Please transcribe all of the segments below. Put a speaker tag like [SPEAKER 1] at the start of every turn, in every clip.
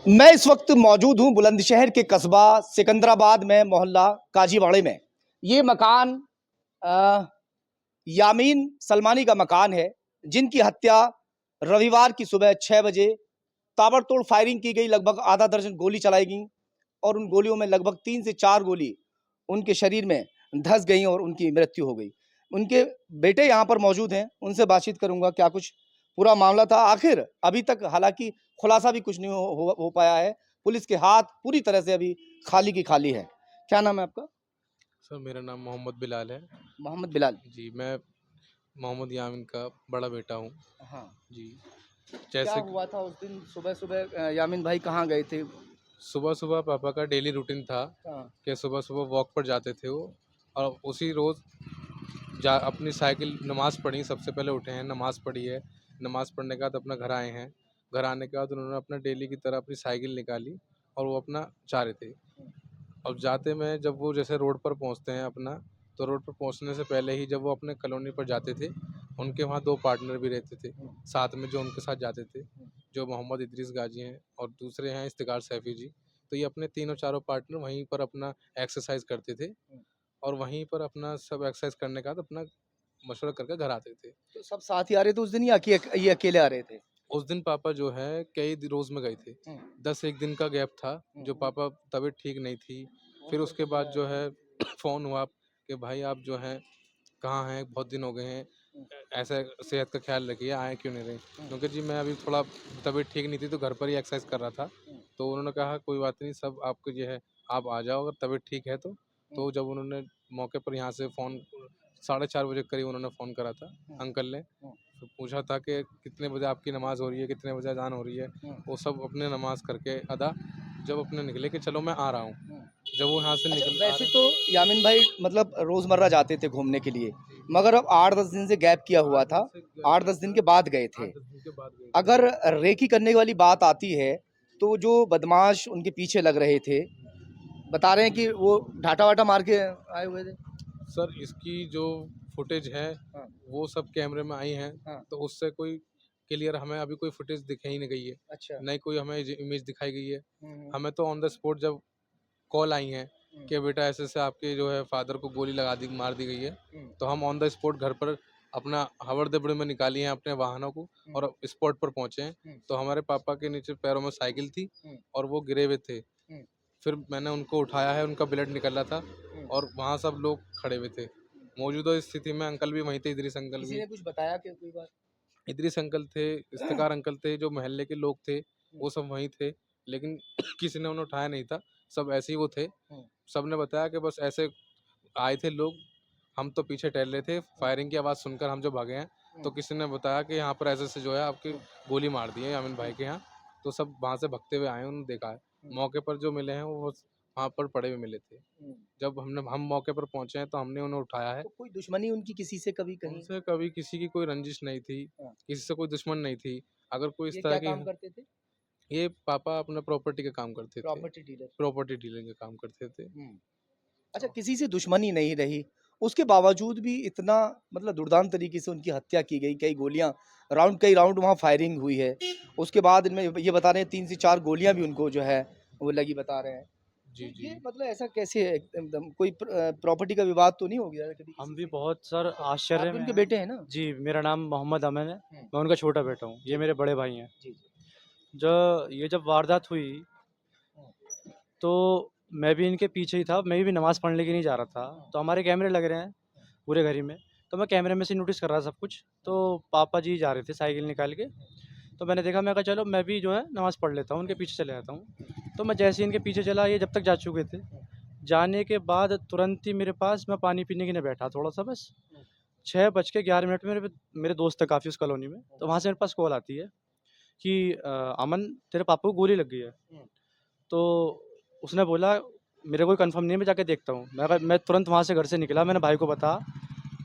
[SPEAKER 1] मैं इस वक्त मौजूद हूं बुलंदशहर के कस्बा सिकंदराबाद में, मोहल्ला काजीवाड़े में। ये मकान यामीन सलमानी का मकान है, जिनकी हत्या रविवार की सुबह 6 बजे ताबड़तोड़ फायरिंग की गई। लगभग आधा दर्जन गोली चलाई गई और उन गोलियों में लगभग 3 से 4 गोली उनके शरीर में धंस गई और उनकी मृत्यु हो गई। उनके बेटे यहाँ पर मौजूद हैं, उनसे बातचीत करूंगा क्या कुछ पूरा मामला था। आखिर अभी तक हालांकि खुलासा भी कुछ नहीं हो पाया है। पुलिस के हाथ पूरी तरह से अभी खाली की खाली है। क्या नाम है आपका?
[SPEAKER 2] सर मेरा नाम मोहम्मद बिलाल है।
[SPEAKER 1] मोहम्मद बिलाल।
[SPEAKER 2] जी, मैं मोहम्मद यामीन का बड़ा बेटा हूँ।
[SPEAKER 1] हाँ,
[SPEAKER 2] जी,
[SPEAKER 1] क्या
[SPEAKER 2] जैसे
[SPEAKER 1] हुआ था उस दिन सुबह सुबह? यामीन भाई कहाँ गए थे?
[SPEAKER 2] सुबह-सुबह पापा का डेली रूटीन था
[SPEAKER 1] हाँ।
[SPEAKER 2] कि सुबह-सुबह वॉक पर जाते थे वो, और उसी रोज़ अपनी साइकिल नमाज़ पढ़ी, सबसे पहले उठे हैं, नमाज़ पढ़ी है। नमाज़ पढ़ने के बाद अपना घर आए हैं। घर आने के बाद उन्होंने अपना डेली की तरह अपनी साइकिल निकाली और वो अपना जा रहे थे। अब जाते में जब वो जैसे रोड पर पहुंचते हैं अपना, तो रोड पर पहुंचने से पहले ही जब वो अपने कॉलोनी पर जाते थे, उनके वहाँ 2 पार्टनर भी रहते थे साथ में, जो उनके साथ जाते थे, जो मोहम्मद इदरीस गाजी हैं और दूसरे हैं इफ्तिकार सैफ़ी जी। तो ये अपने तीनों चारों पार्टनर वहीं पर अपना एक्सरसाइज करते थे और वहीं पर अपना सब एक्सरसाइज करने के बाद अपना मशवरा करके घर आते थे।
[SPEAKER 1] तो सब साथ ही आ रहे थे उस दिन या कि ये अकेले आ रहे थे?
[SPEAKER 2] उस दिन पापा जो है कई रोज़ में गए थे। 10 एक दिन का गैप था, जो पापा तबीयत ठीक नहीं थी। फिर उसके बाद जो है फ़ोन हुआ कि भाई आप जो हैं कहाँ हैं? बहुत दिन हो गए हैं। ऐसे सेहत का ख़्याल रखिए, आए क्यों नहीं रहे? क्योंकि जी मैं अभी थोड़ा तबीयत ठीक नहीं थी, तो घर पर ही एक्सरसाइज कर रहा था। तो उन्होंने कहा कोई बात नहीं, सब आपको जो है आप आ जाओ अगर तबीयत ठीक है तो। तो जब उन्होंने मौके पर यहाँ से फ़ोन 4:30 बजे करीब उन्होंने फ़ोन करा था अंकल ने। तो पूछा था कि कितने बजे आपकी नमाज़ हो रही है, कितने बजे अज़ान हो रही है। वो सब अपने नमाज़ करके अदा जब अपने निकले कि चलो मैं आ रहा हूँ। जब वो यहाँ से
[SPEAKER 1] अच्छा,
[SPEAKER 2] निकल आ
[SPEAKER 1] वैसे
[SPEAKER 2] रहे
[SPEAKER 1] तो यामीन भाई मतलब रोजमर्रा जाते थे घूमने के लिए, मगर अब 8-10 दिन से गैप किया हुआ था। 8-10 दिन के बाद गए थे।
[SPEAKER 2] 8-10 दिन के बाद गए थे।
[SPEAKER 1] अगर रेकी करने वाली बात आती है, तो जो बदमाश उनके पीछे लग रहे थे, बता रहे हैं कि वो ढाटा-वाटा मार के आए हुए थे।
[SPEAKER 2] सर इसकी जो फुटेज है
[SPEAKER 1] हाँ,
[SPEAKER 2] वो सब कैमरे में आई हैं,
[SPEAKER 1] हाँ।
[SPEAKER 2] तो उससे कोई क्लियर हमें अभी कोई फुटेज दिखाई नहीं गई है।
[SPEAKER 1] अच्छा।
[SPEAKER 2] नहीं कोई हमें इमेज दिखाई गई है।
[SPEAKER 1] हुँ,
[SPEAKER 2] हमें तो ऑन द स्पॉट जब कॉल आई हैं
[SPEAKER 1] हुँ,
[SPEAKER 2] कि बेटा ऐसे ऐसे आपके जो है फादर को गोली लगा दी, मार दी गई है,
[SPEAKER 1] हुँ,
[SPEAKER 2] तो हम ऑन द स्पॉट घर पर अपना हवड़ दबड़े में निकाली हैं अपने वाहनों को
[SPEAKER 1] हुँ,
[SPEAKER 2] और स्पॉट पर पहुंचे हैं।
[SPEAKER 1] हुँ,
[SPEAKER 2] तो हमारे पापा के नीचे पैरों में साइकिल थी
[SPEAKER 1] हुँ,
[SPEAKER 2] और वो गिरे हुए थे।
[SPEAKER 1] हुँ,
[SPEAKER 2] फिर मैंने उनको उठाया है, उनका ब्लड निकल रहा था
[SPEAKER 1] हुँ,
[SPEAKER 2] और वहाँ सब लोग खड़े हुए थे।
[SPEAKER 1] हुँ।
[SPEAKER 2] मौजूदा स्थिति में अंकल भी वहीं थे, इदरीस अंकल
[SPEAKER 1] किसी
[SPEAKER 2] भी।
[SPEAKER 1] ने कुछ बताया कि कोई बात?
[SPEAKER 2] इदरीस अंकल थे, इफ्तिकार अंकल थे, जो मोहल्ले के लोग थे,
[SPEAKER 1] हुँ,
[SPEAKER 2] वो सब वहीं थे। लेकिन किसी ने उन्हें उठाया नहीं था, सब ऐसे ही वो थे।
[SPEAKER 1] हुँ,
[SPEAKER 2] सबने बताया कि बस ऐसे आए थे लोग, हम तो पीछे टहल रहे थे,
[SPEAKER 1] हुँ,
[SPEAKER 2] फायरिंग की आवाज़ सुनकर हम जो भागे हैं, तो
[SPEAKER 1] हुँ,
[SPEAKER 2] किसी ने बताया कि यहाँ पर ऐसे-ऐसे जो है आपकी
[SPEAKER 1] हुँ,
[SPEAKER 2] गोली मार दी है यामीन भाई
[SPEAKER 1] हुँ,
[SPEAKER 2] के यहाँ। तो सब वहाँ से भगते हुए आए, उन्होंने देखा है।
[SPEAKER 1] हुँ,
[SPEAKER 2] मौके पर जो मिले हैं वो वहाँ पर पड़े हुए मिले थे।
[SPEAKER 1] हुँ।
[SPEAKER 2] जब हम मौके पर पहुँचे हैं तो हमने उन्हें उठाया है।
[SPEAKER 1] तो कोई दुश्मनी उनकी किसी से कभी कहीं?
[SPEAKER 2] उनसे कभी किसी की कोई रंजिश नहीं थी,
[SPEAKER 1] हाँ।
[SPEAKER 2] किसी से कोई दुश्मन नहीं थी। अगर कोई इस
[SPEAKER 1] ये
[SPEAKER 2] तरह
[SPEAKER 1] क्या
[SPEAKER 2] की,
[SPEAKER 1] काम करते थे?
[SPEAKER 2] ये पापा अपना प्रॉपर्टी का काम करते थे,
[SPEAKER 1] प्रॉपर्टी डीलर।
[SPEAKER 2] प्रॉपर्टी डीलिंग का काम करते थे।
[SPEAKER 1] हुँ। अच्छा, किसी से दुश्मनी नहीं रही, उसके बावजूद भी इतना मतलब दुर्दांत तरीके से उनकी हत्या की गई, कई राउंड वहाँ फायरिंग हुई है। उसके बाद इनमें ये बता रहे हैं 3 से 4 गोलियाँ भी उनको जो है वो लगी बता रहे हैं। तो
[SPEAKER 2] जी, जी।
[SPEAKER 1] ये मतलब ऐसा कैसे है एकदम कोई प्रॉपर्टी का विवाद तो नहीं हो गया कभी
[SPEAKER 3] हम
[SPEAKER 1] किसी
[SPEAKER 3] भी
[SPEAKER 1] से?
[SPEAKER 3] बहुत सर
[SPEAKER 1] आप
[SPEAKER 3] आश्चर्य
[SPEAKER 1] भी
[SPEAKER 3] में
[SPEAKER 1] उनके
[SPEAKER 3] हैं।
[SPEAKER 1] बेटे हैं ना?
[SPEAKER 3] जी, मेरा नाम मोहम्मद अमन है।
[SPEAKER 1] हुँ।
[SPEAKER 3] मैं उनका छोटा बेटा हूँ। ये
[SPEAKER 1] जी,
[SPEAKER 3] मेरे बड़े भाई हैं।
[SPEAKER 1] जी, जी।
[SPEAKER 3] जब वारदात हुई,
[SPEAKER 1] हुँ,
[SPEAKER 3] तो मैं भी इनके पीछे ही था। मैं भी नमाज़ पढ़ने के लिए जा रहा था।
[SPEAKER 1] हुँ,
[SPEAKER 3] तो हमारे कैमरे लग रहे हैं पूरे घर ही में। तो मैं कैमरे में से नोटिस कर रहा था सब कुछ। तो पापा जी जा रहे थे साइकिल निकाल के। तो मैंने देखा, मैं कहा चलो मैं भी जो है नमाज़ पढ़ लेता हूँ, उनके पीछे चले जाता हूँ। तो मैं जैसे ही इनके पीछे चला, ये जब तक जा चुके थे। जाने के बाद तुरंत ही मेरे पास, मैं पानी पीने के लिए बैठा थोड़ा-सा बस। 6:11 मेरे मेरे दोस्त थे काफ़ी उस कॉलोनी में। तो वहाँ से मेरे पास कॉल आती है कि अमन, तेरे पापा को गोली लग गई है।
[SPEAKER 1] हुँ,
[SPEAKER 3] तो उसने बोला, मेरे को कंफर्म नहीं है, मैं जाके देखता हूँ। मैं तुरंत वहाँ से घर से निकला, मैंने भाई को बताया।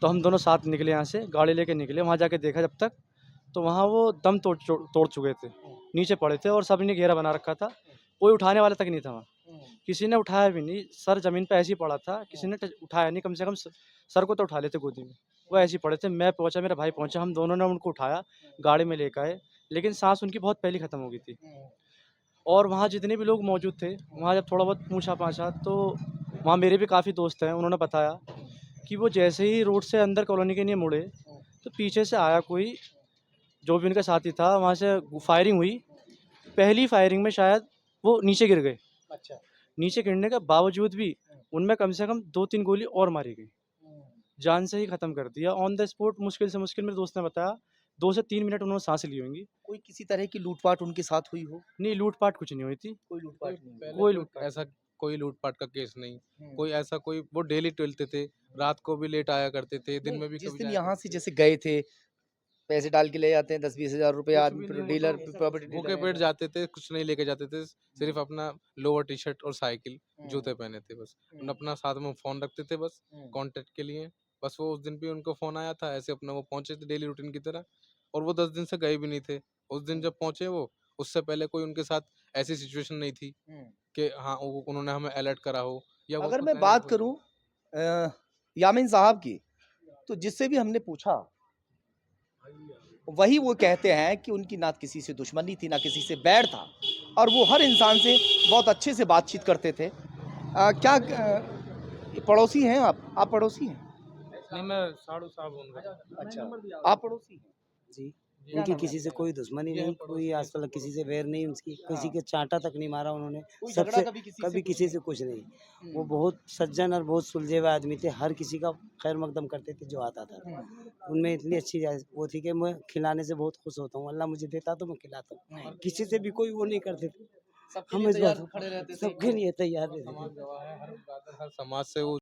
[SPEAKER 3] तो हम दोनों साथ निकले यहाँ से, गाड़ी लेके निकले। वहाँ जाके देखा जब तक, तो वहाँ वो दम तोड़ चुके थे।
[SPEAKER 1] हुँ,
[SPEAKER 3] नीचे पड़े थे और सबने घेरा बना रखा था। कोई उठाने वाला तक नहीं था वहाँ।
[SPEAKER 1] हुँ,
[SPEAKER 3] किसी ने उठाया भी नहीं, सर ज़मीन पे ऐसे ही पड़ा था। किसी
[SPEAKER 1] हुँ,
[SPEAKER 3] ने उठाया नहीं, कम से कम सर को तो उठा लेते गोदी में। वो ऐसे ही पड़े थे। मैं पहुँचा, मेरा भाई पहुँचा, हम दोनों ने उनको उठाया, गाड़ी में लेके आए। लेकिन सांस उनकी बहुत पहले ख़त्म हो गई थी।
[SPEAKER 1] हुँ,
[SPEAKER 3] और वहाँ जितने भी लोग मौजूद थे, वहाँ जब थोड़ा बहुत पूछा-पाछा तो वहाँ मेरे भी काफ़ी दोस्त हैं, उन्होंने बताया कि वो जैसे ही रोड से अंदर कॉलोनी के लिए मुड़े, तो पीछे से आया कोई, जो भी उनका साथी था, वहाँ से फायरिंग हुई। पहली फायरिंग में शायद वो नीचे गिर गए।
[SPEAKER 1] अच्छा।
[SPEAKER 3] नीचे गिरने के बावजूद भी उनमें कम से कम 2-3 गोली और मारी गई। जान से ही ख़त्म कर दिया ऑन द स्पॉट। मुश्किल से मुश्किल मेरे दोस्त ने बताया 2 से 3 मिनट उन्होंने साँस ली होंगी।
[SPEAKER 1] कोई किसी तरह की लूटपाट उनके साथ हुई हो?
[SPEAKER 3] नहीं, लूट-पाट कुछ नहीं हुई थी।
[SPEAKER 1] कोई
[SPEAKER 2] कोई
[SPEAKER 1] लूटपाट नहीं हुई।
[SPEAKER 2] पहले
[SPEAKER 3] कोई
[SPEAKER 2] तो
[SPEAKER 3] लूट-पाट
[SPEAKER 2] ऐसा कोई लूट-पाट का केस नहीं,
[SPEAKER 1] हुँ।
[SPEAKER 2] कोई ऐसा कोई वो डेली टहलते थे, रात को भी लेट आया करते थे, दिन
[SPEAKER 1] नहीं,
[SPEAKER 2] में भी
[SPEAKER 1] जिस
[SPEAKER 2] कभी
[SPEAKER 1] दिन
[SPEAKER 2] जाया
[SPEAKER 1] यहाँ से
[SPEAKER 2] करते थे।
[SPEAKER 1] जैसे गए थे, पैसे डाल के ले जाते हैं 10-20 हज़ार रुपए
[SPEAKER 2] कुछ
[SPEAKER 1] आदमी
[SPEAKER 2] भी
[SPEAKER 1] फिर
[SPEAKER 2] नहीं, वो
[SPEAKER 1] डीलर
[SPEAKER 2] तो
[SPEAKER 1] प्रॉपर्टी
[SPEAKER 2] भूखे
[SPEAKER 1] डीलर
[SPEAKER 2] पेट
[SPEAKER 1] है।
[SPEAKER 2] जाते थे, कुछ नहीं लेके जाते थे, सिर्फ़ अपना लोअर टी-शर्ट और साइकिल, जूते पहने थे बस। अपना साथ में फ़ोन रखते थे बस कॉन्टैक्ट के लिए। बस वो उस दिन भी उनको फ़ोन आया था, ऐसे अपना वो पहुँचे थे डेली रूटीन की तरह और वो 10 दिन से गए भी नहीं थे। उस दिन जब पहुँचे वो, उससे पहले कोई उनके साथ ऐसी सिचुएशन नहीं थी कि हाँ, वो उन्होंने हमें अलर्ट करा हो या वो
[SPEAKER 1] अगर
[SPEAKER 2] खुद
[SPEAKER 1] मैं
[SPEAKER 2] अलर्ट
[SPEAKER 1] बात
[SPEAKER 2] हुए
[SPEAKER 1] करूँ
[SPEAKER 2] हों।
[SPEAKER 1] यामीन साहब की, तो जिससे भी हमने पूछा, वही वो कहते हैं कि उनकी ना किसी से दुश्मनी थी, ना किसी से बैर था और वो हर इंसान से बहुत अच्छे से बातचीत करते थे। क्या पड़ोसी हैं आप? आप पड़ोसी हैं?
[SPEAKER 2] नहीं, मैं साड़ू साहब हूँ उनका।
[SPEAKER 1] अच्छा, आप पड़ोसी हैं?
[SPEAKER 4] जी,
[SPEAKER 1] क्या
[SPEAKER 4] उनकी
[SPEAKER 1] नाम है
[SPEAKER 4] किसी से
[SPEAKER 1] आपका?
[SPEAKER 4] कोई दुश्मनी
[SPEAKER 2] ये है
[SPEAKER 4] नहीं,
[SPEAKER 2] पड़ोसी
[SPEAKER 4] कोई आज
[SPEAKER 2] मेरे
[SPEAKER 4] तक किसी से वैर नहीं उसकी, किसी
[SPEAKER 1] हाँ।
[SPEAKER 4] के चाँटा तक नहीं मारा उन्होंने,
[SPEAKER 1] कोई झगड़ा
[SPEAKER 4] सबसे
[SPEAKER 1] कभी किसी से
[SPEAKER 4] कभी
[SPEAKER 1] कुछ
[SPEAKER 4] किसी
[SPEAKER 1] नहीं?
[SPEAKER 4] से कुछ नहीं। वो
[SPEAKER 1] हुँ,
[SPEAKER 4] बहुत सज्जन और बहुत सुलझे हुए आदमी थे, हर किसी का खैर मकदम करते थे जो आता था।
[SPEAKER 1] हुँ,
[SPEAKER 4] उनमें इतनी अच्छी वो थी कि मैं खिलाने से बहुत खुश होता हूँ, अल्लाह मुझे देता तो मैं खिलाता हूँ। किसी से भी कोई वो नहीं करते थे,
[SPEAKER 1] सबके
[SPEAKER 4] हम
[SPEAKER 1] लिए
[SPEAKER 4] इस
[SPEAKER 1] तैयार
[SPEAKER 4] बात
[SPEAKER 1] खड़े रहते थे
[SPEAKER 4] सबके
[SPEAKER 1] एकदम।
[SPEAKER 4] लिए तैयार
[SPEAKER 2] हर
[SPEAKER 4] रहते
[SPEAKER 2] समाज
[SPEAKER 4] थे।
[SPEAKER 2] गवाह है, हर ब्रादर, हर समाज से वो